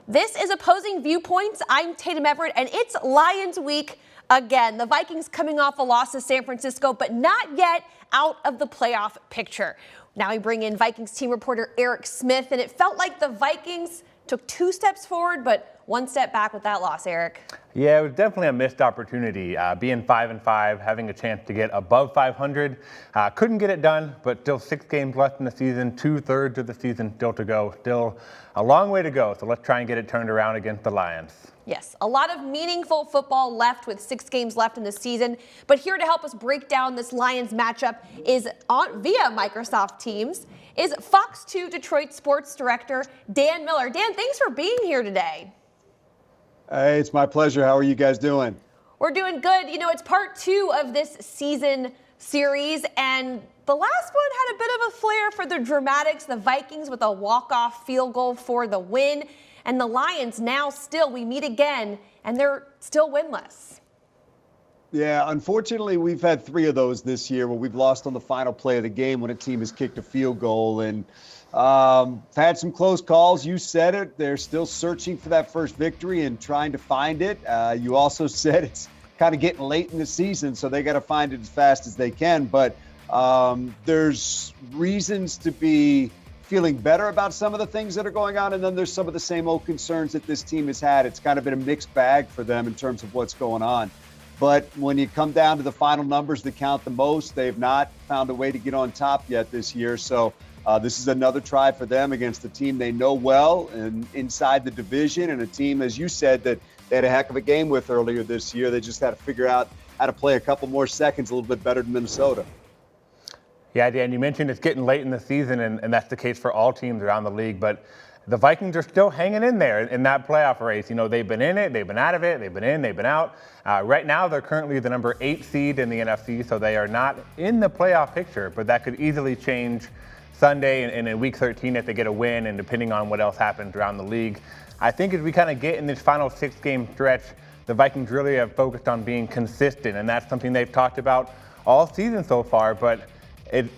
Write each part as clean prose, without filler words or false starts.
This is Opposing Viewpoints. I'm Tatum Everett, and it's Lions week again. The Vikings coming off a loss to San Francisco, but not yet out of the playoff picture. Now we bring in Vikings team reporter Eric Smith, and it felt like the Vikings took 2 steps forward, but 1 step back with that loss, Eric. Yeah, it was definitely a missed opportunity. Being 5-5, having a chance to get above 500. Couldn't get it done, but still 6 games left in the season, 2/3 of the season still to go. Still a long way to go, so let's try and get it turned around against the Lions. Yes, a lot of meaningful football left with 6 games left in the season. But here to help us break down this Lions matchup is via Microsoft Teams is Fox 2 Detroit sports director Dan Miller. Dan, thanks for being here today. Hey, it's my pleasure. How are you guys doing? We're doing good. You know, it's part 2 of this season series, and the last one had a bit of a flair for the dramatics. The Vikings with a walk-off field goal for the win, and the Lions now still, we meet again, and they're still winless. Yeah, unfortunately, we've had 3 of those this year where we've lost on the final play of the game when a team has kicked a field goal. And had some close calls. You said it. They're still searching for that first victory and trying to find it. You also said it's kind of getting late in the season, so they got to find it as fast as they can. But there's reasons to be feeling better about some of the things that are going on, and then there's some of the same old concerns that this team has had. It's kind of been a mixed bag for them in terms of what's going on. But when you come down to the final numbers that count the most, they've not found a way to get on top yet this year. So this is another try for them against a team they know well and inside the division, and a team, as you said, that they had a heck of a game with earlier this year. They just had to figure out how to play a couple more seconds a little bit better than Minnesota. Yeah, Dan, you mentioned it's getting late in the season, and that's the case for all teams around the league. But the Vikings are still hanging in there in that playoff race. You know, they've been in it, they've been out of it, they've been in, they've been out. Right now, they're currently the number 8 seed in the NFC, so they are not in the playoff picture. But that could easily change Sunday and in Week 13 if they get a win, and depending on what else happens around the league. I think as we kind of get in this final 6-game stretch, the Vikings really have focused on being consistent, and that's something they've talked about all season so far. But it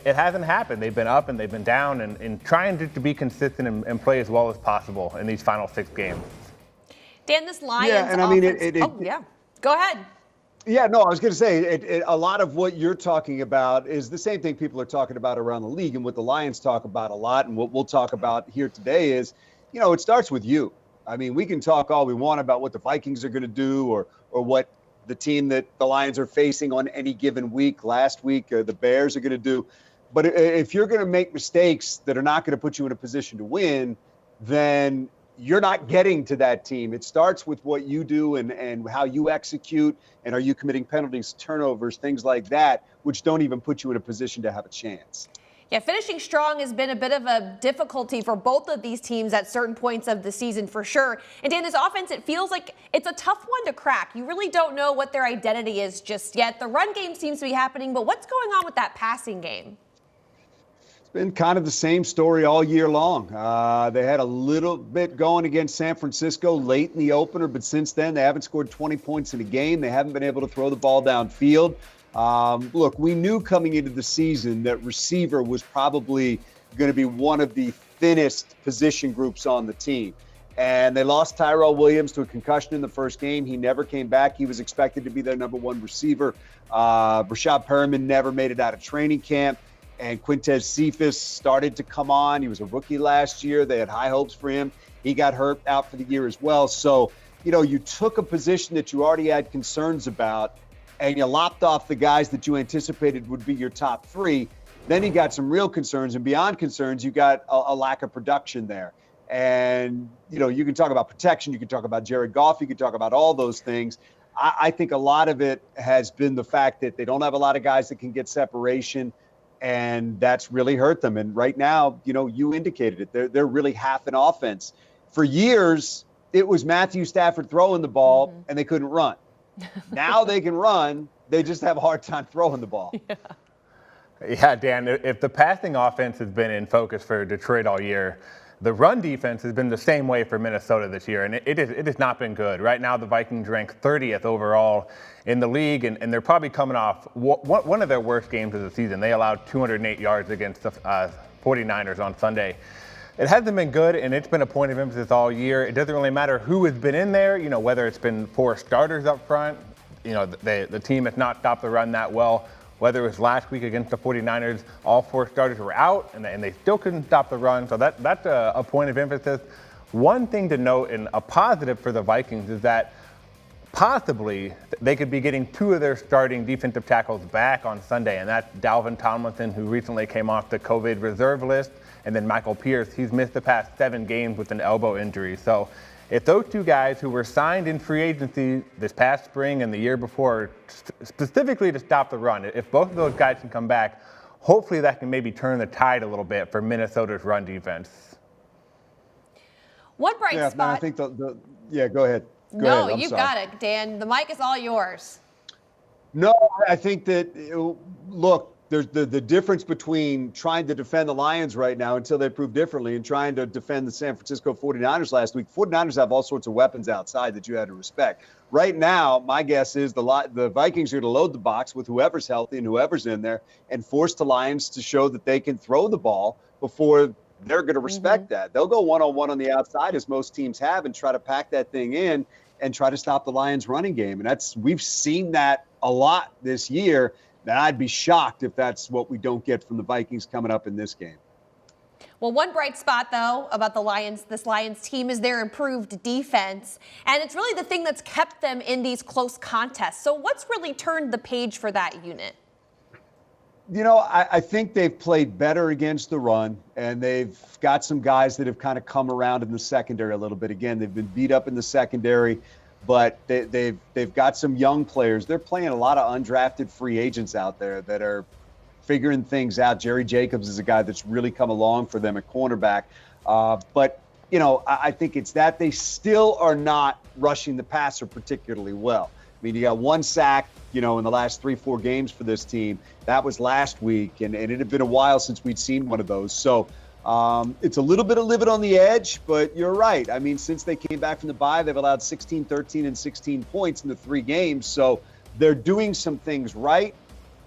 hasn't happened. They've been up and they've been down, and trying to be consistent and play as well as possible in these final 6 games. Dan, this Lions yeah, and I mean, yeah, go ahead. Yeah, no, I was going to say a lot of what you're talking about is the same thing people are talking about around the league, and what the Lions talk about a lot, and what we'll talk about here today is, it starts with you. I mean, we can talk all we want about what the Vikings are going to do or what the team that the Lions are facing on any given week, last week, the Bears are going to do. But if you're going to make mistakes that are not going to put you in a position to win, then you're not getting to that team. It starts with what you do and how you execute, and are you committing penalties, turnovers, things like that, which don't even put you in a position to have a chance. Yeah, finishing strong has been a bit of a difficulty for both of these teams at certain points of the season for sure. And Dan, this offense, it feels like it's a tough one to crack. You really don't know what their identity is just yet. The run game seems to be happening, but what's going on with that passing game? It's been kind of the same story all year long. They had a little bit going against San Francisco late in the opener, but since then they haven't scored 20 points in a game. They haven't been able to throw the ball downfield. Look, we knew coming into the season that receiver was probably going to be one of the thinnest position groups on the team. And they lost Tyrell Williams to a concussion in the first game. He never came back. He was expected to be their number 1 receiver. Rashad Perriman never made it out of training camp. And Quintez Cephas started to come on. He was a rookie last year. They had high hopes for him. He got hurt out for the year as well. So, you took a position that you already had concerns about, and you lopped off the guys that you anticipated would be your top 3. Then you got some real concerns, and beyond concerns, you got a lack of production there. And, you can talk about protection. You can talk about Jared Goff. You can talk about all those things. I think a lot of it has been the fact that they don't have a lot of guys that can get separation, and that's really hurt them. And right now, you indicated it. They're really half an offense. For years, it was Matthew Stafford throwing the ball, and they couldn't run. Now they can run. They just have a hard time throwing the ball. Yeah, Dan, if the passing offense has been in focus for Detroit all year, the run defense has been the same way for Minnesota this year, and it has not been good. Right now, the Vikings rank 30th overall in the league, and they're probably coming off one of their worst games of the season. They allowed 208 yards against the 49ers on Sunday. It hasn't been good, and it's been a point of emphasis all year. It doesn't really matter who has been in there, whether it's been 4 starters up front, the team has not stopped the run that well. Whether it was last week against the 49ers, all 4 starters were out, and they still couldn't stop the run. So that's a point of emphasis. One thing to note, and a positive for the Vikings, is that possibly they could be getting 2 of their starting defensive tackles back on Sunday, and that's Dalvin Tomlinson, who recently came off the COVID reserve list, and then Michael Pierce. He's missed the past 7 games with an elbow injury. So if those 2 guys who were signed in free agency this past spring and the year before, specifically to stop the run, if both of those guys can come back, hopefully that can maybe turn the tide a little bit for Minnesota's run defense. One bright spot. Man, I think yeah, go ahead. No, you got it, Dan. The mic is all yours. No, I think that, look, there's the difference between trying to defend the Lions right now until they prove differently and trying to defend the San Francisco 49ers last week. 49ers have all sorts of weapons outside that you had to respect. Right now, my guess is the Vikings are going to load the box with whoever's healthy and whoever's in there and force the Lions to show that they can throw the ball before they're going to respect that. They'll go one-on-one on the outside, as most teams have, and try to pack that thing in and try to stop the Lions' running game. And we've seen that a lot this year. That I'd be shocked if that's what we don't get from the Vikings coming up in this game. Well, one bright spot, though, about this Lions team is their improved defense. And it's really the thing that's kept them in these close contests. So what's really turned the page for that unit? I think they've played better against the run, and they've got some guys that have kind of come around in the secondary a little bit. Again, they've been beat up in the secondary, but they've got some young players. They're playing a lot of undrafted free agents out there that are figuring things out. Jerry Jacobs is a guy that's really come along for them at cornerback. But I think it's that they still are not rushing the passer particularly well. I mean, you got 1 sack, in the last 3-4 games for this team. That was last week, and it had been a while since we'd seen one of those. So it's a little bit of living on the edge, but you're right. I mean, since they came back from the bye, they've allowed 16, 13, and 16 points in the 3 games. So they're doing some things right.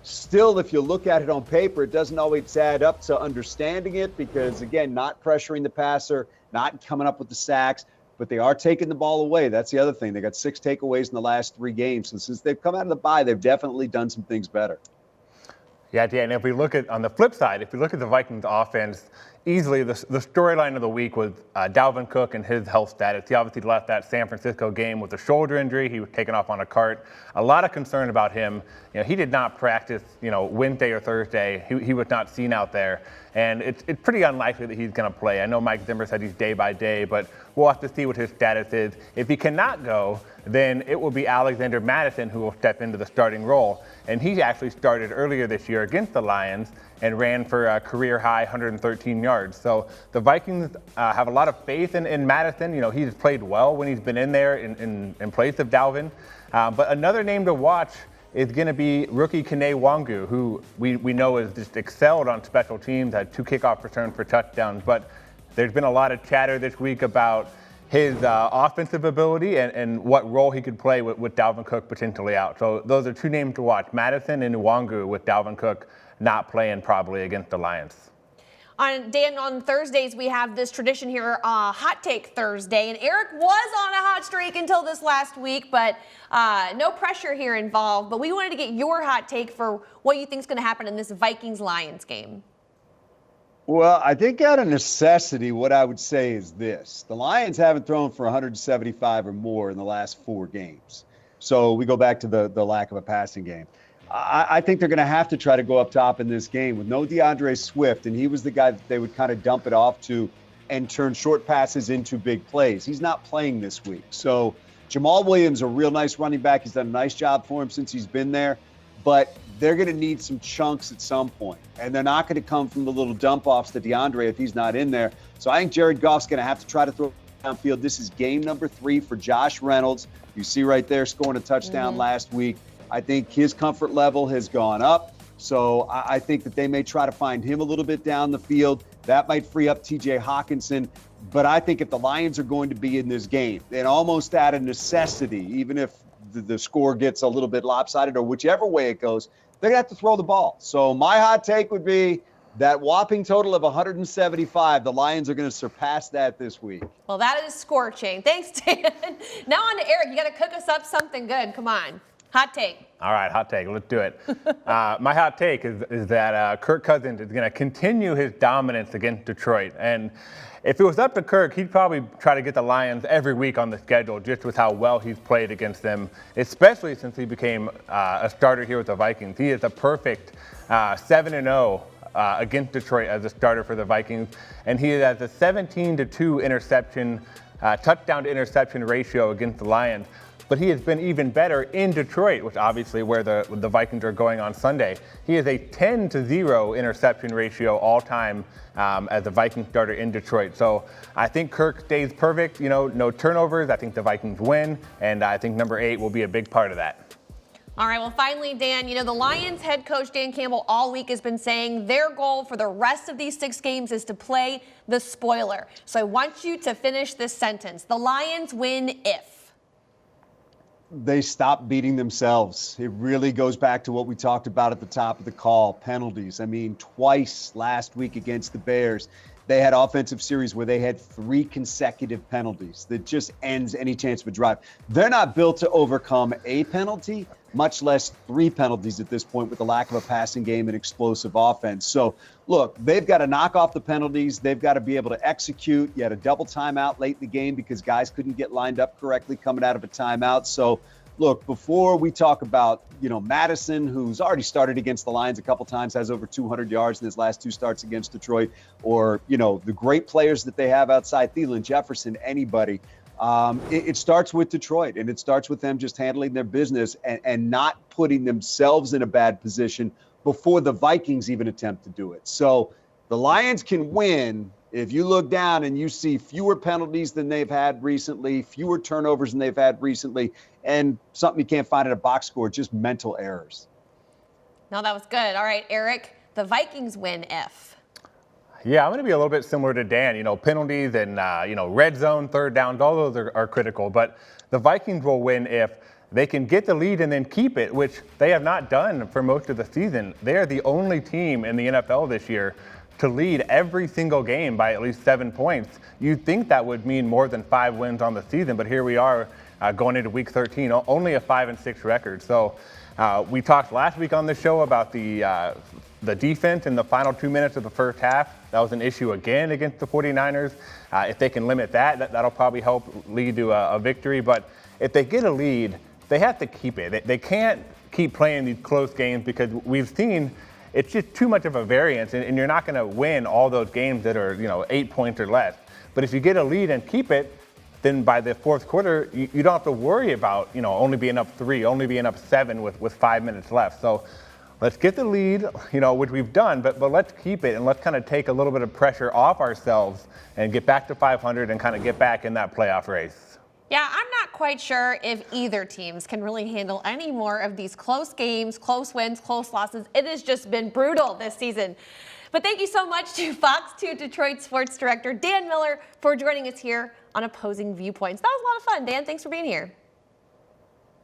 Still, if you look at it on paper, it doesn't always add up to understanding it because, again, not pressuring the passer, not coming up with the sacks, but they are taking the ball away. That's the other thing. They got 6 takeaways in the last 3 games. And since they've come out of the bye, they've definitely done some things better. Yeah, Dan, if we look at, on the flip side, if we look at the Vikings offense, easily the storyline of the week was Dalvin Cook and his health status. He obviously left that San Francisco game with a shoulder injury. He was taken off on a cart. A lot of concern about him. He did not practice, Wednesday or Thursday. He was not seen out there. And it's pretty unlikely that he's going to play. I know Mike Zimmer said he's day by day, but we'll have to see what his status is. If he cannot go, then it will be Alexander Mattison who will step into the starting role. And he actually started earlier this year against the Lions and ran for a career-high 113 yards. So the Vikings have a lot of faith in Mattison. He's played well when he's been in there in place of Dalvin. But another name to watch is going to be rookie Kene Wangu, who we know has just excelled on special teams, had 2 kickoff returns for touchdowns. But there's been a lot of chatter this week about his offensive ability and what role he could play with Dalvin Cook potentially out. So those are 2 names to watch, Mattison and Wangu, with Dalvin Cook not playing probably against the Lions. Dan, on Thursdays, we have this tradition here, Hot Take Thursday. And Eric was on a hot streak until this last week, but no pressure here involved. But we wanted to get your hot take for what you think is going to happen in this Vikings-Lions game. Well, I think out of necessity, what I would say is this. The Lions haven't thrown for 175 or more in the last 4 games. So we go back to the lack of a passing game. I think they're going to have to try to go up top in this game with no DeAndre Swift, and he was the guy that they would kind of dump it off to and turn short passes into big plays. He's not playing this week. So Jamal Williams, a real nice running back. He's done a nice job for him since he's been there, but they're going to need some chunks at some point, and they're not going to come from the little dump-offs to DeAndre if he's not in there. So I think Jared Goff's going to have to try to throw downfield. This is game number 3 for Josh Reynolds. You see right there scoring a touchdown last week. I think his comfort level has gone up. So I think that they may try to find him a little bit down the field. That might free up TJ Hawkinson. But I think if the Lions are going to be in this game, then almost out of necessity, even if the score gets a little bit lopsided or whichever way it goes, they're going to have to throw the ball. So my hot take would be That whopping total of 175, the Lions are going to surpass that this week. Well, that is scorching. Thanks, Dan. Now on to Eric. You got to cook us up something good. Come on. Hot take. All right, hot take. Let's do it. My hot take is that Kirk Cousins is going to continue his dominance against Detroit. And if it was up to Kirk, he'd probably try to get the Lions every week on the schedule just with how well he's played against them, especially since he became a starter here with the Vikings. He is a perfect 7-0 against Detroit as a starter for the Vikings. And he has a 17-2 touchdown to interception ratio against the Lions. But he has been even better in Detroit, which obviously where the Vikings are going on Sunday. He has a 10-0 interception ratio all time as a Viking starter in Detroit. So I think Kirk stays perfect, no turnovers. I think the Vikings win, and I think number 8 will be a big part of that. All right, well, finally, Dan, the Lions head coach Dan Campbell all week has been saying their goal for the rest of these 6 games is to play the spoiler. So I want you to finish this sentence. The Lions win if. They stop beating themselves. It really goes back to what we talked about at the top of the call, penalties. I mean, twice last week against the Bears, they had offensive series where they had 3 consecutive penalties that just ends any chance of a drive. They're not built to overcome a penalty, much less 3 penalties at this point with the lack of a passing game and explosive offense. So, look, they've got to knock off the penalties. They've got to be able to execute. You had a double timeout late in the game because guys couldn't get lined up correctly coming out of a timeout. So, look, before we talk about, Madison, who's already started against the Lions a couple times, has over 200 yards in his last 2 starts against Detroit, or, the great players that they have outside, Thielen, Jefferson, anybody, it starts with Detroit, and it starts with them just handling their business and not putting themselves in a bad position before the Vikings even attempt to do it. So the Lions can win if you look down and you see fewer penalties than they've had recently, fewer turnovers than they've had recently, and something you can't find in a box score, just mental errors. No, that was good. All right, Eric, the Vikings win if. Yeah, I'm going to be a little bit similar to Dan. Penalties and, red zone, third downs, all those are critical. But the Vikings will win if they can get the lead and then keep it, which they have not done for most of the season. They are the only team in the NFL this year to lead every single game by at least 7 points. You'd think that would mean more than 5 wins on the season, but here we are going into week 13, only a 5-6 record. So we talked last week on the show about the defense in the final 2 minutes of the first half. That was an issue again against the 49ers. If they can limit that'll probably help lead to a victory. But if they get a lead, they have to keep it. They can't keep playing these close games because we've seen it's just too much of a variance, and you're not going to win all those games that are 8 points or less. But if you get a lead and keep it, then by the fourth quarter, you don't have to worry about only being up 3, only being up 7 with 5 minutes left. So let's get the lead, which we've done, but let's keep it and let's kind of take a little bit of pressure off ourselves and get back to 500 and kind of get back in that playoff race. Yeah, I'm not quite sure if either teams can really handle any more of these close games, close wins, close losses. It has just been brutal this season. But thank you so much to Fox 2 Detroit Sports Director Dan Miller for joining us here on Opposing Viewpoints. That was a lot of fun, Dan. Thanks for being here.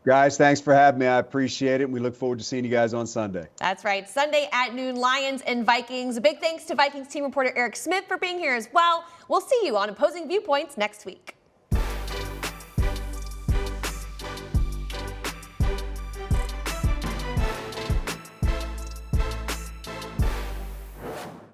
Guys, thanks for having me. I appreciate it. And we look forward to seeing you guys on Sunday. That's right. Sunday at noon, Lions and Vikings. A big thanks to Vikings team reporter Eric Smith for being here as well. We'll see you on Opposing Viewpoints next week.